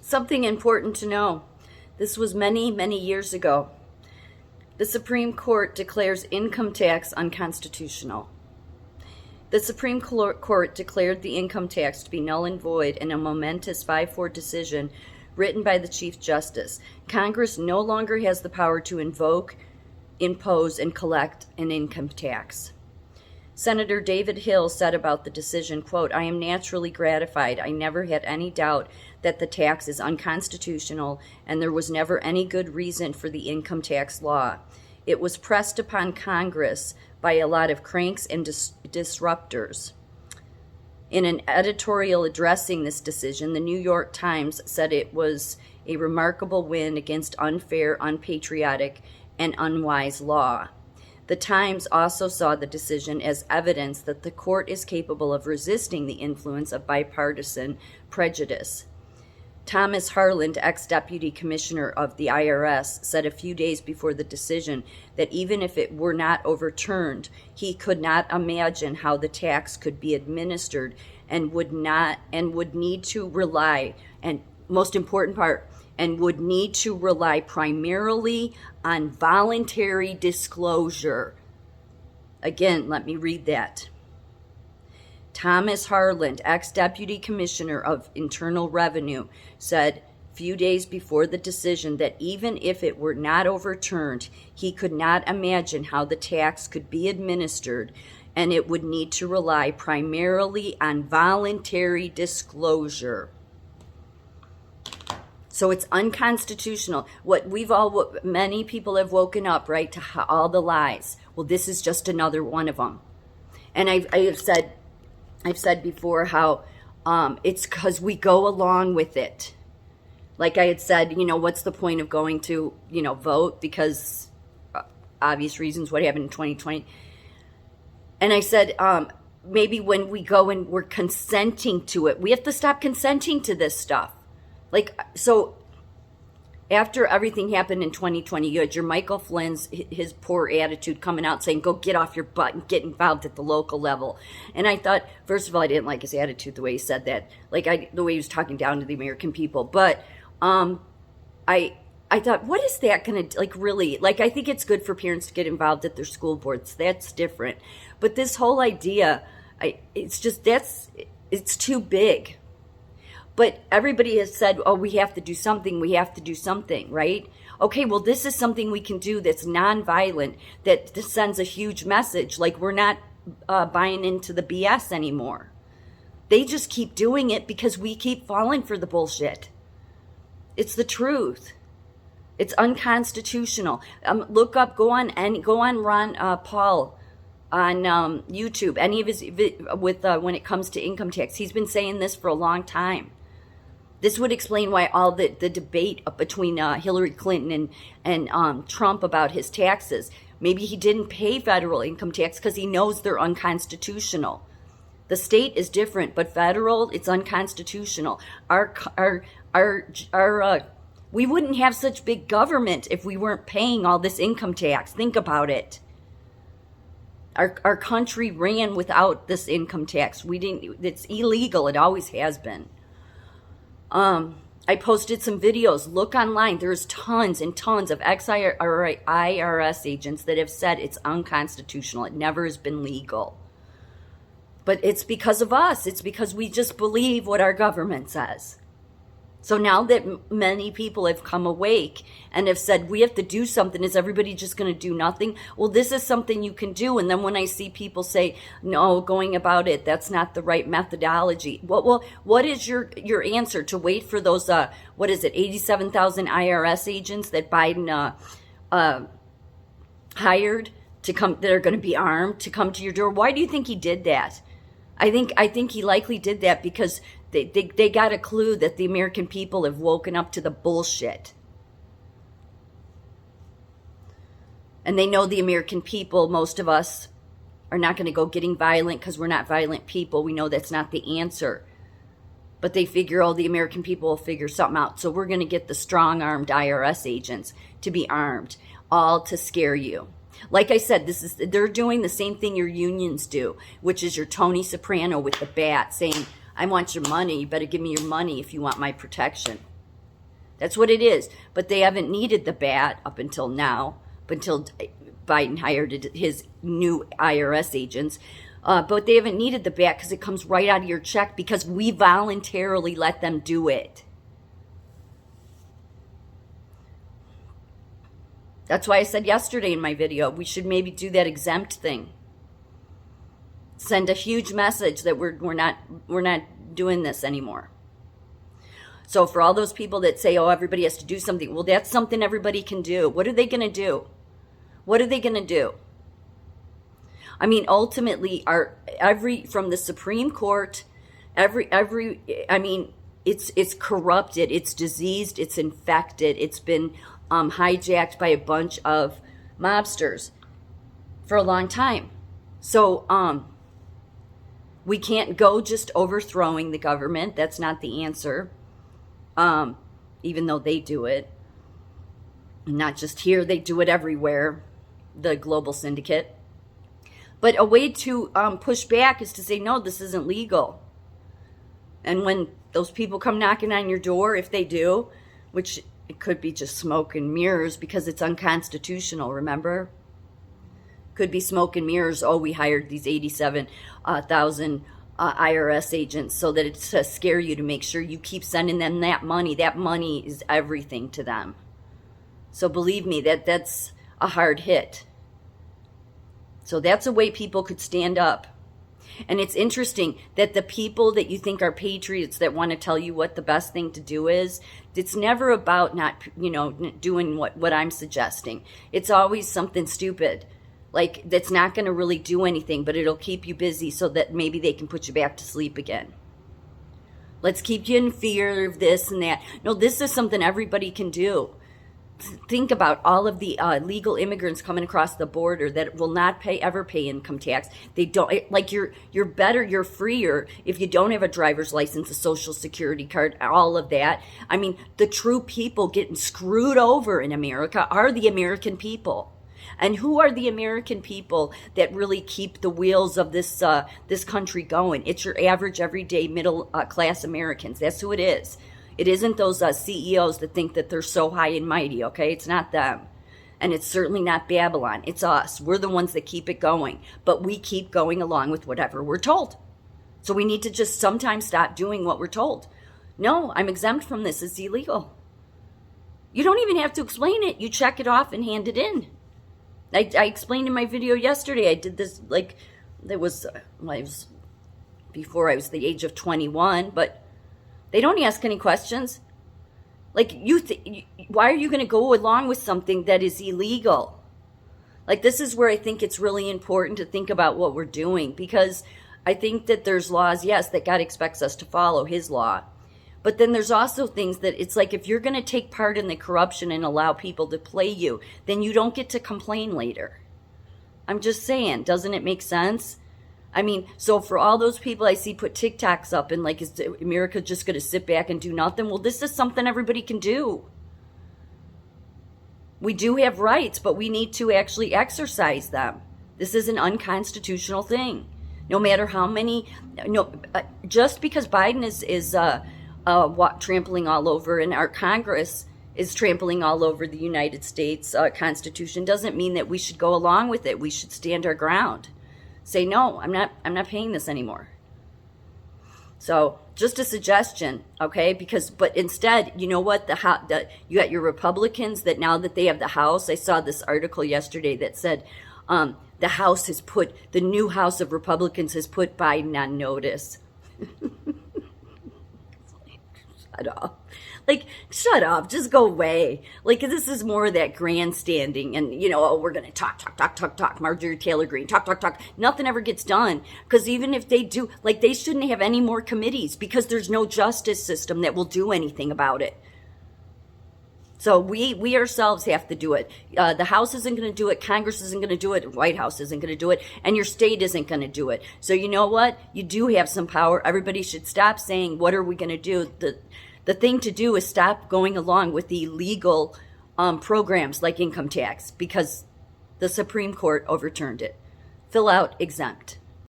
Something important to know. This was many, many years ago. The Supreme Court declares income tax unconstitutional. The Supreme Court declared the income tax to be null and void in a momentous 5-4 decision written by the Chief Justice. Congress no longer has the power to invoke, impose, and collect an income tax. Senator David Hill said about the decision, quote, "I am naturally gratified. I never had any doubt that the tax is unconstitutional, and there was never any good reason for the income tax law. It was pressed upon Congress by a lot of cranks and disruptors." In an editorial addressing this decision, the New York Times said it was a remarkable win against unfair, unpatriotic, and unwise law. The Times also saw the decision as evidence that the court is capable of resisting the influence of bipartisan prejudice. Thomas Harland, ex-deputy commissioner of the IRS, said a few days before the decision that even if it were not overturned, he could not imagine how the tax could be administered and would need to rely, and most important part, and would need to rely primarily on voluntary disclosure. Again, let me read that. Thomas Harland, ex-deputy commissioner of Internal Revenue, said few days before the decision that even if it were not overturned, he could not imagine how the tax could be administered, and it would need to rely primarily on voluntary disclosure. So it's unconstitutional. Many people have woken up, right, to all the lies. Well, this is just another one of them. And I've said before how it's because we go along with it. Like I had said, what's the point of going to, vote? Because obvious reasons, what happened in 2020. And I said, maybe when we go and we're consenting to it, we have to stop consenting to this stuff. So after everything happened in 2020, you had your Michael Flynn's, his poor attitude coming out saying, go get off your butt and get involved at the local level. And I thought, first of all, I didn't like his attitude, the way he said that, the way he was talking down to the American people. But I thought, what is that going to, really, I think it's good for parents to get involved at their school boards. That's different. But this whole idea, it's too big. But everybody has said, oh, we have to do something, right? Okay, well, this is something we can do that's nonviolent, that sends a huge message. We're not buying into the BS anymore. They just keep doing it because we keep falling for the bullshit. It's the truth. It's unconstitutional. Go on Ron Paul on YouTube. Any of his when it comes to income tax, he's been saying this for a long time. This would explain why all the debate between Hillary Clinton and Trump about his taxes. Maybe he didn't pay federal income tax because he knows they're unconstitutional. The state is different, but federal, it's unconstitutional. We wouldn't have such big government if we weren't paying all this income tax. Think about it. Our country ran without this income tax. It's illegal. It always has been. I posted some videos. Look online. There's tons and tons of IRS agents that have said it's unconstitutional. It never has been legal. But it's because of us. It's because we just believe what our government says. So now that many people have come awake and have said, we have to do something, is everybody just going to do nothing? Well, this is something you can do. And then when I see people say, no, going about it, that's not the right methodology. Well, what is your answer? To wait for those, 87,000 IRS agents that Biden hired to come, that are going to be armed to come to your door? Why do you think he did that? I think he likely did that because they got a clue that the American people have woken up to the bullshit. And they know the American people, most of us, are not going to go getting violent because we're not violent people. We know that's not the answer. But they figure, the American people will figure something out. So we're going to get the strong-armed IRS agents to be armed, all to scare you. Like I said, they're doing the same thing your unions do, which is your Tony Soprano with the bat saying, I want your money. You better give me your money if you want my protection. That's what it is. But they haven't needed the bat up until now, until Biden hired his new IRS agents. But they haven't needed the bat because it comes right out of your check because we voluntarily let them do it. That's why I said yesterday in my video, we should maybe do that exempt thing. Send a huge message that we're not doing this anymore. So for all those people that say, oh, everybody has to do something, well, that's something everybody can do. What are they going to do? What are they going to do? I mean, ultimately, from the Supreme Court, I mean, it's corrupted, it's diseased, it's infected, it's been hijacked by a bunch of mobsters for a long time. So we can't go just overthrowing the government. That's not the answer. Even though they do it, not just here, they do it everywhere, the global syndicate. But a way to push back is to say, no, this isn't legal. And when those people come knocking on your door, if they do, which it could be just smoke and mirrors because it's unconstitutional, remember? Could be smoke and mirrors. Oh, we hired these 87,000 IRS agents so that it's to scare you, to make sure you keep sending them that money. That money is everything to them. So believe me, that's a hard hit. So that's a way people could stand up. And it's interesting that the people that you think are patriots that want to tell you what the best thing to do is, it's never about not, doing what I'm suggesting. It's always something stupid. Like, that's not going to really do anything, but it'll keep you busy so that maybe they can put you back to sleep again. Let's keep you in fear of this and that. No, this is something everybody can do. Think about all of the legal immigrants coming across the border that will not ever pay income tax. They don't, like, you're better, you're freer if you don't have a driver's license, a social security card, all of that. I mean, the true people getting screwed over in America are the American people. And who are the American people that really keep the wheels of this country going? It's your average, everyday, middle class Americans. That's who it is. It isn't those CEOs that think that they're so high and mighty, okay? It's not them. And it's certainly not Babylon. It's us. We're the ones that keep it going. But we keep going along with whatever we're told. So we need to just sometimes stop doing what we're told. No, I'm exempt from this. It's illegal. You don't even have to explain it. You check it off and hand it in. I explained in my video yesterday. I did this, before I was the age of 21, but they don't ask any questions. Like, why are you going to go along with something that is illegal? Like, this is where I think it's really important to think about what we're doing, because I think that there's laws, yes, that God expects us to follow his law. But then there's also things that it's like, if you're going to take part in the corruption and allow people to play you, then you don't get to complain later. I'm just saying, doesn't it make sense? I mean, so for all those people I see put TikToks up and like, is America just going to sit back and do nothing? Well, this is something everybody can do. We do have rights, but we need to actually exercise them. This is an unconstitutional thing. No matter how many, just because Biden is trampling all over and our Congress is trampling all over the United States Constitution doesn't mean that we should go along with it. We should stand our ground. Say, no, I'm not paying this anymore. So just a suggestion, okay? But instead, you know what? You got your Republicans that now that they have the House, I saw this article yesterday that said the House the new House of Republicans has put Biden on notice. Shut up. Like, shut up. Just go away. Like, this is more of that grandstanding and, we're going to talk. Marjorie Taylor Greene, talk. Nothing ever gets done. Because even if they do, like, they shouldn't have any more committees because there's no justice system that will do anything about it. So we ourselves have to do it. The House isn't going to do it. Congress isn't going to do it. The White House isn't going to do it. And your state isn't going to do it. So you know what? You do have some power. Everybody should stop saying, what are we going to do? The thing to do is stop going along with the illegal programs like income tax because the Supreme Court overturned it. Fill out exempt.